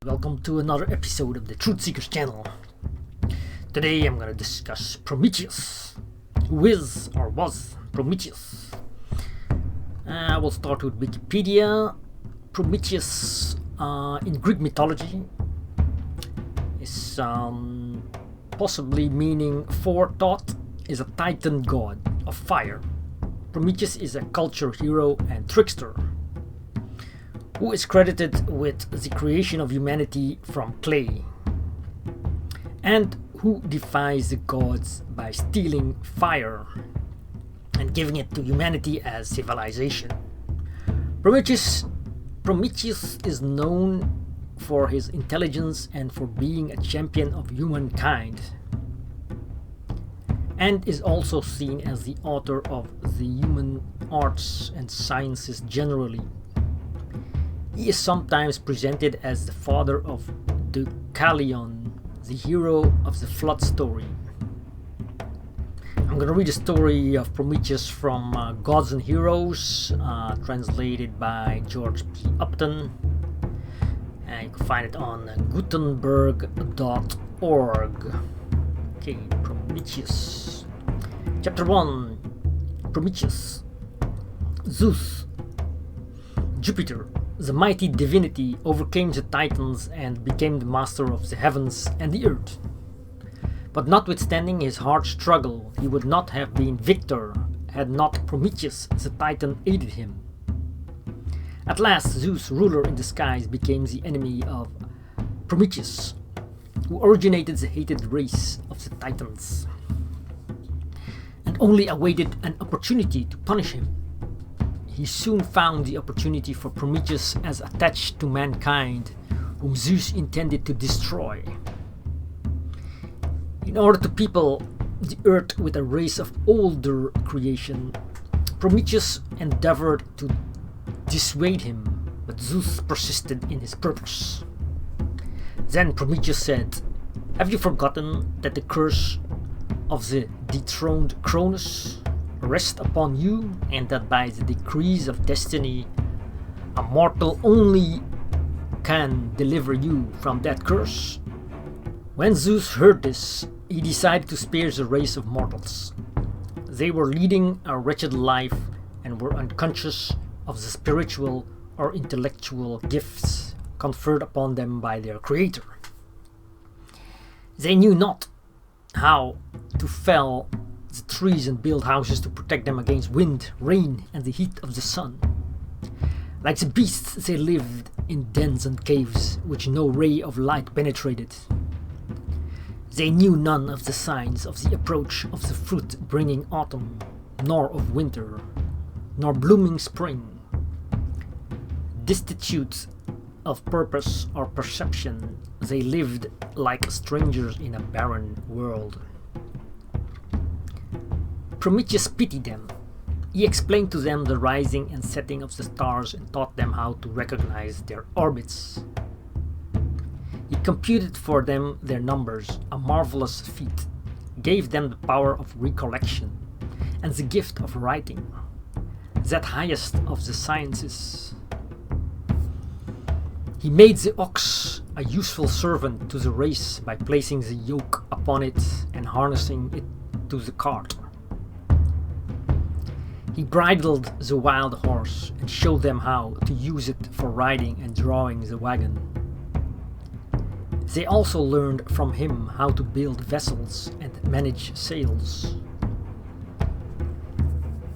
Welcome to another episode of the Truth Seekers channel. Today I'm going to discuss Prometheus. Who is or was Prometheus? I will start with Wikipedia. Prometheus in Greek mythology is possibly meaning forethought, is a titan god of fire. Prometheus is a culture hero and trickster who is credited with the creation of humanity from clay, and who defies the gods by stealing fire and giving it to humanity as civilization. Prometheus is known for his intelligence and for being a champion of humankind, and is also seen as the author of the human arts and sciences generally. He is sometimes presented as the father of Deucalion, the hero of the flood story. I'm going to read the story of Prometheus from Gods and Heroes, translated by George P. Upton. You can find it on gutenberg.org. Okay, Prometheus. Chapter 1. Prometheus. Zeus, Jupiter, the mighty divinity, overcame the Titans and became the master of the heavens and the earth. But notwithstanding his hard struggle, he would not have been victor had not Prometheus, the Titan, aided him. At last, Zeus, ruler in the skies, became the enemy of Prometheus, who originated the hated race of the Titans, and only awaited an opportunity to punish him. He soon found the opportunity for Prometheus as attached to mankind, whom Zeus intended to destroy. In order to people the earth with a race of older creation, Prometheus endeavored to dissuade him, but Zeus persisted in his purpose. Then Prometheus said, "Have you forgotten that the curse of the dethroned Cronus rest upon you, and that by the decrees of destiny a mortal only can deliver you from that curse?" When Zeus heard this, he decided to spare the race of mortals. They were leading a wretched life and were unconscious of the spiritual or intellectual gifts conferred upon them by their creator. They knew not how to fell the trees and build houses to protect them against wind, rain, and the heat of the sun. Like the beasts, they lived in dens and caves which no ray of light penetrated. They knew none of the signs of the approach of the fruit-bringing autumn, nor of winter, nor blooming spring. Destitute of purpose or perception, they lived like strangers in a barren world. Prometheus pitied them. He explained to them the rising and setting of the stars and taught them how to recognize their orbits. He computed for them their numbers, a marvelous feat, gave them the power of recollection and the gift of writing, that highest of the sciences. He made the ox a useful servant to the race by placing the yoke upon it and harnessing it to the cart. He bridled the wild horse and showed them how to use it for riding and drawing the wagon. They also learned from him how to build vessels and manage sails.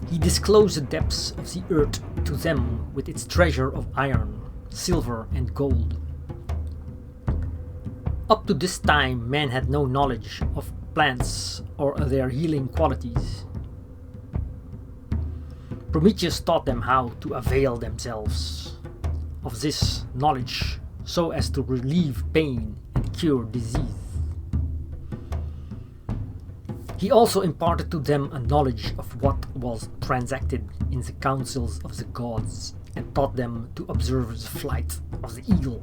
He disclosed the depths of the earth to them with its treasure of iron, silver, and gold. Up to this time, man had no knowledge of plants or their healing qualities. Prometheus taught them how to avail themselves of this knowledge so as to relieve pain and cure disease. He also imparted to them a knowledge of what was transacted in the councils of the gods and taught them to observe the flight of the eagle.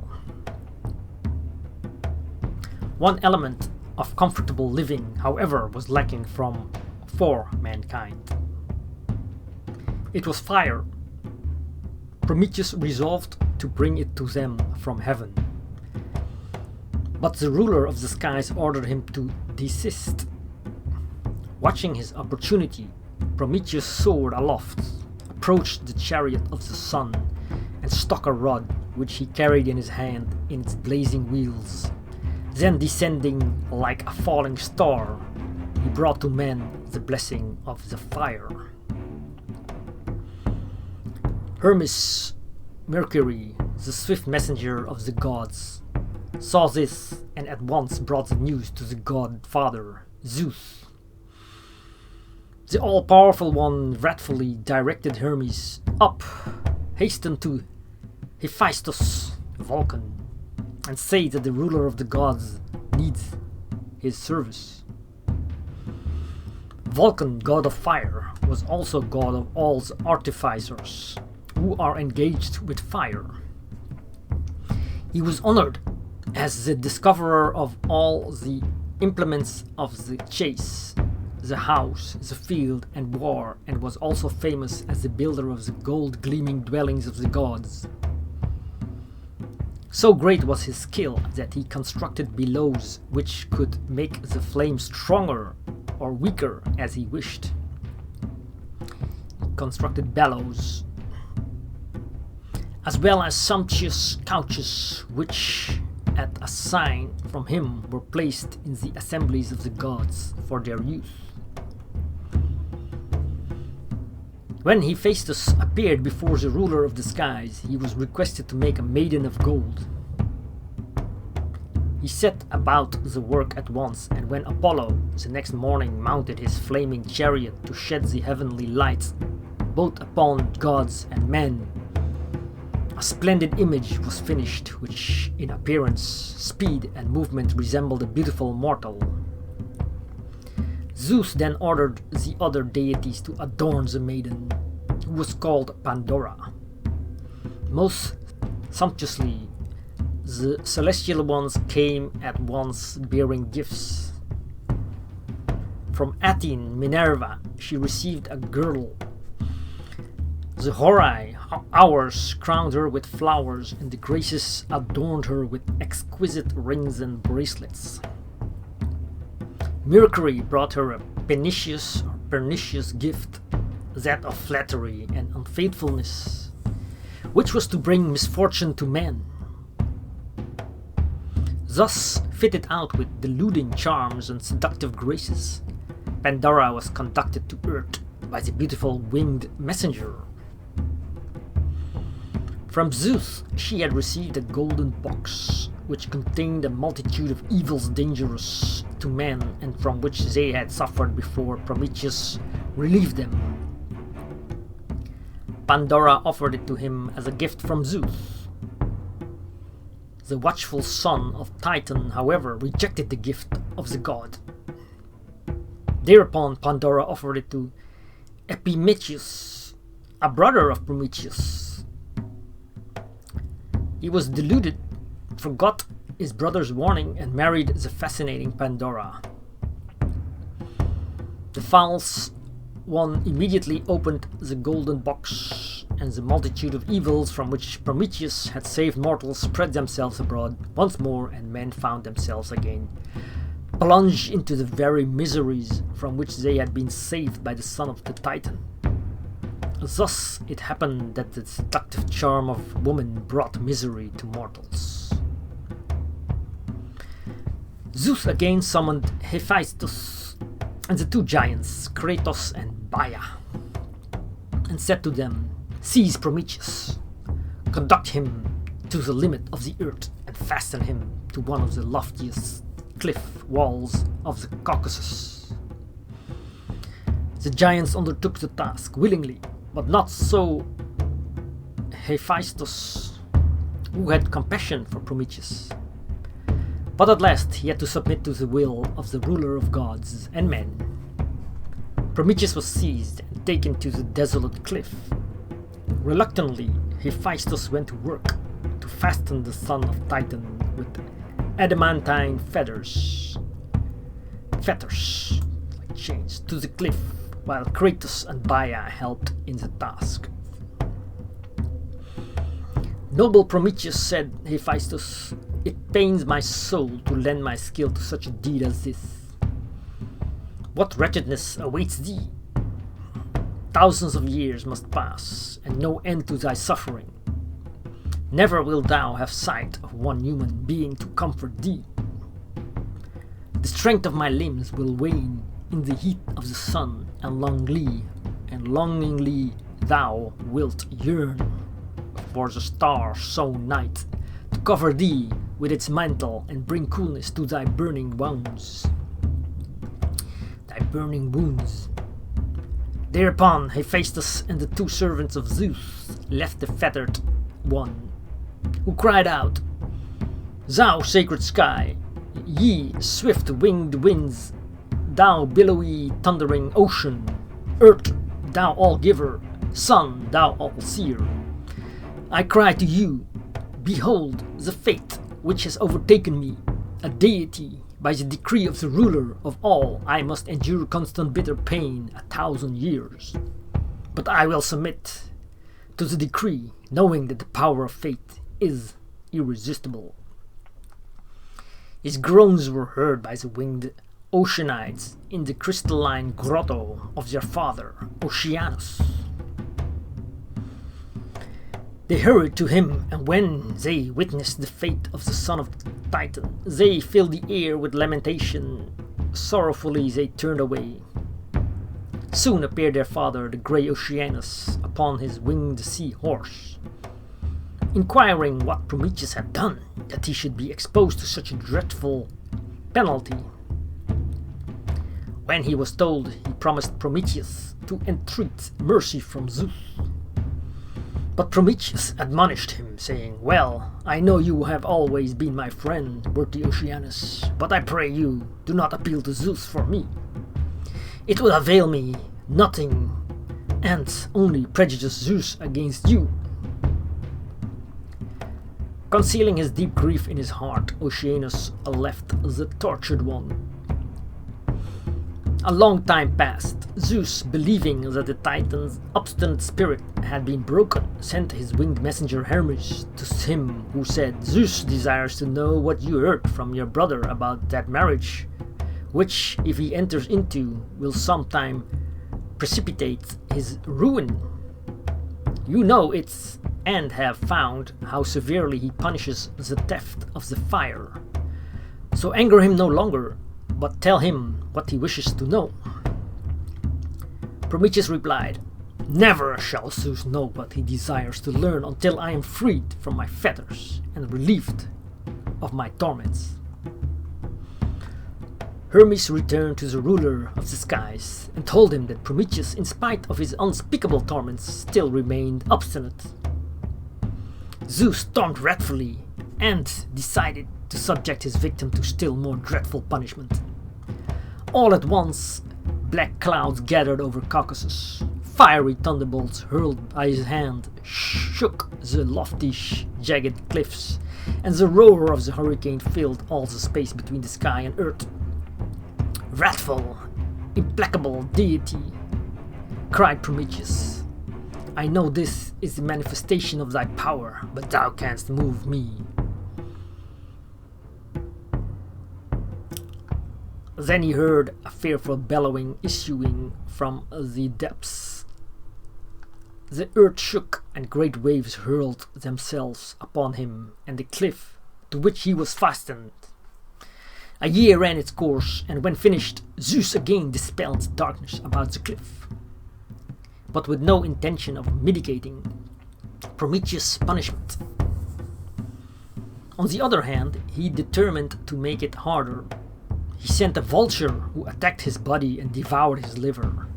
One element of comfortable living, however, was lacking for mankind. It was fire. Prometheus resolved to bring it to them from heaven, But the ruler of the skies ordered him to desist. Watching his opportunity, Prometheus soared aloft, approached the chariot of the sun, and struck a rod which he carried in his hand in its blazing wheels. Then, descending like a falling star, he brought to men the blessing of the fire. Hermes, Mercury, the swift messenger of the gods, saw this and at once brought the news to the god-father, Zeus. The all-powerful one wrathfully directed Hermes, "Up, hasten to Hephaestus, Vulcan, and say that the ruler of the gods needs his service." Vulcan, god of fire, was also god of all the artificers who are engaged with fire. He was honored as the discoverer of all the implements of the chase, the house, the field, and war, and was also famous as the builder of the gold-gleaming dwellings of the gods. So great was his skill that he constructed bellows which could make the flame stronger or weaker as he wished. He constructed bellows, as well as sumptuous couches which, at a sign from him, were placed in the assemblies of the gods for their use. When Hephaestus appeared before the ruler of the skies, he was requested to make a maiden of gold. He set about the work at once, and when Apollo the next morning mounted his flaming chariot to shed the heavenly lights both upon gods and men, a splendid image was finished which in appearance, speed, and movement resembled a beautiful mortal. Zeus then ordered the other deities to adorn the maiden, who was called Pandora. Most sumptuously, the celestial ones came at once bearing gifts. From Athene, Minerva, she received a girdle. The Horai, Hours, crowned her with flowers, and the Graces adorned her with exquisite rings and bracelets. Mercury brought her a pernicious gift, that of flattery and unfaithfulness, which was to bring misfortune to men. Thus, fitted out with deluding charms and seductive graces, Pandora was conducted to earth by the beautiful winged messenger. From Zeus she had received a golden box, which contained a multitude of evils dangerous to men and from which they had suffered before Prometheus relieved them. Pandora offered it to him as a gift from Zeus. The watchful son of Titan, however, rejected the gift of the god. Thereupon Pandora offered it to Epimetheus, a brother of Prometheus. He was deluded, forgot his brother's warning, and married the fascinating Pandora. The false one immediately opened the golden box, and the multitude of evils from which Prometheus had saved mortals spread themselves abroad once more, and men found themselves again plunged into the very miseries from which they had been saved by the son of the Titan. Thus it happened that the seductive charm of woman brought misery to mortals. Zeus again summoned Hephaestus and the two giants, Kratos and Baia, and said to them, "Seize Prometheus, conduct him to the limit of the earth, and fasten him to one of the loftiest cliff walls of the Caucasus." The giants undertook the task willingly, but not so Hephaestus, who had compassion for Prometheus. But at last he had to submit to the will of the ruler of gods and men. Prometheus was seized and taken to the desolate cliff. Reluctantly, Hephaestus went to work to fasten the son of Titan with adamantine fetters like chains, to the cliff, while Kratos and Baia helped in the task. "Noble Prometheus," said Hephaestus, It pains my soul to lend my skill to such a deed as this. What wretchedness awaits thee? Thousands of years must pass, and no end to thy suffering. Never wilt thou have sight of one human being to comfort thee. The strength of my limbs will wane in the heat of the sun, and longingly thou wilt yearn for the star-sown night to cover thee with its mantle and bring coolness to thy burning wounds. Thereupon Hephaestus and the two servants of Zeus left the fettered one, who cried out, Thou sacred sky, ye swift-winged winds, thou billowy thundering ocean, earth, thou all-giver, sun, thou all-seer, I cry to you, behold the fate which has overtaken me, a deity. By the decree of the ruler of all, I must endure constant bitter pain 1,000 years. But I will submit to the decree, knowing that the power of fate is irresistible. His groans were heard by the winged Oceanites in the crystalline grotto of their father, Oceanus. They hurried to him, and when they witnessed the fate of the son of Titan, they filled the air with lamentation. Sorrowfully they turned away. Soon appeared their father, the grey Oceanus, upon his winged sea-horse, inquiring what Prometheus had done, that he should be exposed to such a dreadful penalty. When he was told, he promised Prometheus to entreat mercy from Zeus. But Prometheus admonished him, saying, Well, I know you have always been my friend, worthy Oceanus, but I pray you, do not appeal to Zeus for me. It will avail me nothing, and only prejudice Zeus against you. Concealing his deep grief in his heart, Oceanus left the tortured one. A long time passed. Zeus, believing that the Titan's obstinate spirit had been broken, sent his winged messenger Hermes to him, who said, Zeus desires to know what you heard from your brother about that marriage, which, if he enters into, will sometime precipitate his ruin. You know it, and have found how severely he punishes the theft of the fire. So anger him no longer, but tell him what he wishes to know. Prometheus replied, Never shall Zeus know what he desires to learn until I am freed from my fetters and relieved of my torments. Hermes returned to the ruler of the skies and told him that Prometheus, in spite of his unspeakable torments, still remained obstinate. Zeus stormed wrathfully and decided to subject his victim to still more dreadful punishment. All at once, black clouds gathered over Caucasus. Fiery thunderbolts hurled by his hand shook the lofty, jagged cliffs, and the roar of the hurricane filled all the space between the sky and earth. Wrathful, implacable deity, cried Prometheus, I know this is the manifestation of thy power, but thou canst move me. Then he heard a fearful bellowing issuing from the depths. The earth shook, and great waves hurled themselves upon him and the cliff to which he was fastened. A year ran its course, and when finished, Zeus again dispelled the darkness about the cliff, but with no intention of mitigating Prometheus' punishment. On the other hand, he determined to make it harder. He sent a vulture who attacked his body and devoured his liver.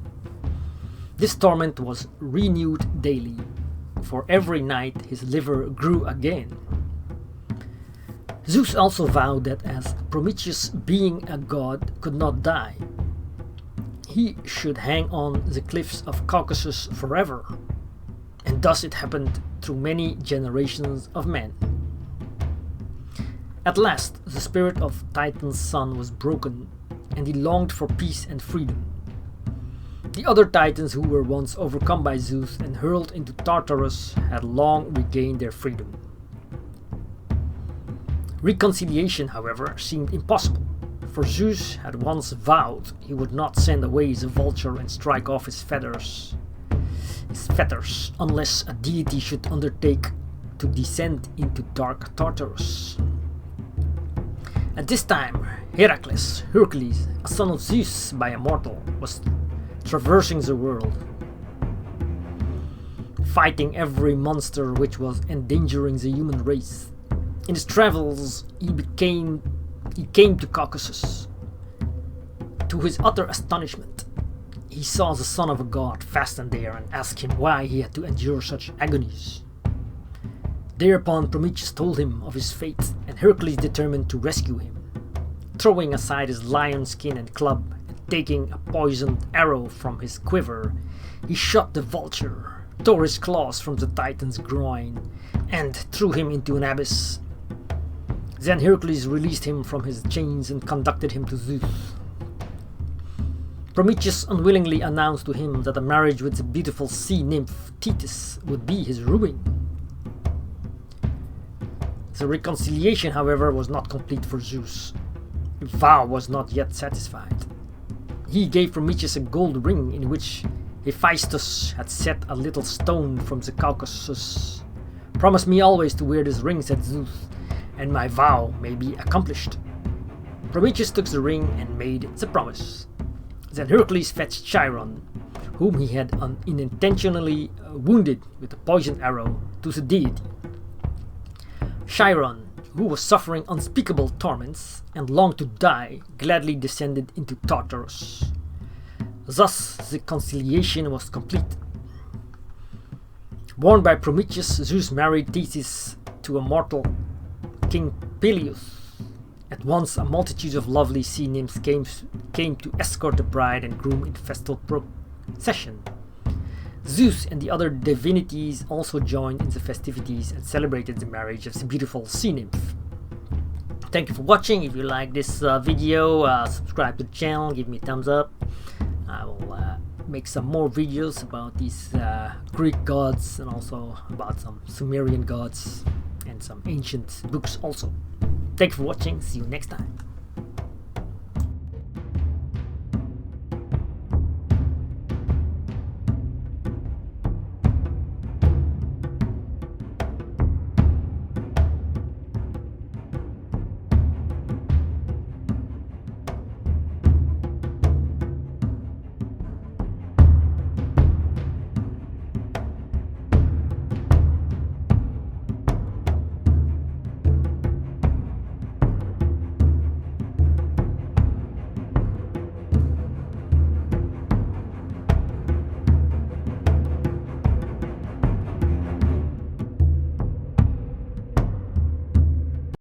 This torment was renewed daily. For every night his liver grew again. Zeus also vowed that as Prometheus, being a god, could not die, he should hang on the cliffs of Caucasus forever. And thus it happened through many generations of men. At last, the spirit of Titan's son was broken, and he longed for peace and freedom. The other Titans who were once overcome by Zeus and hurled into Tartarus had long regained their freedom. Reconciliation, however, seemed impossible, for Zeus had once vowed he would not send away the vulture and strike off his feathers unless a deity should undertake to descend into dark Tartarus. At this time, Heracles, a son of Zeus by a mortal, was traversing the world, fighting every monster which was endangering the human race. In his travels, he came to Caucasus. To his utter astonishment, he saw the son of a god fastened there and asked him why he had to endure such agonies. Thereupon Prometheus told him of his fate, and Heracles determined to rescue him. Throwing aside his lion skin and club, and taking a poisoned arrow from his quiver, he shot the vulture, tore his claws from the titan's groin, and threw him into an abyss. Then Heracles released him from his chains and conducted him to Zeus. Prometheus unwillingly announced to him that a marriage with the beautiful sea nymph Thetis would be his ruin. The reconciliation, however, was not complete for Zeus. The vow was not yet satisfied. He gave Prometheus a gold ring in which Hephaestus had set a little stone from the Caucasus. "Promise me always to wear this ring," said Zeus, "and my vow may be accomplished." Prometheus took the ring and made the promise. Then Heracles fetched Chiron, whom he had unintentionally wounded with a poisoned arrow, to the deity. Chiron, who was suffering unspeakable torments and longed to die, gladly descended into Tartarus. Thus the conciliation was complete. Warned by Prometheus, Zeus married Thetis to a mortal, King Peleus. At once a multitude of lovely sea nymphs came to escort the bride and groom in festal procession. Zeus and the other divinities also joined in the festivities and celebrated the marriage of the beautiful sea nymph. Thank you for watching. If you like this video, subscribe to the channel, give me a thumbs up. I will make some more videos about these Greek gods and also about some Sumerian gods and some ancient books also. Thank you for watching. See you next time.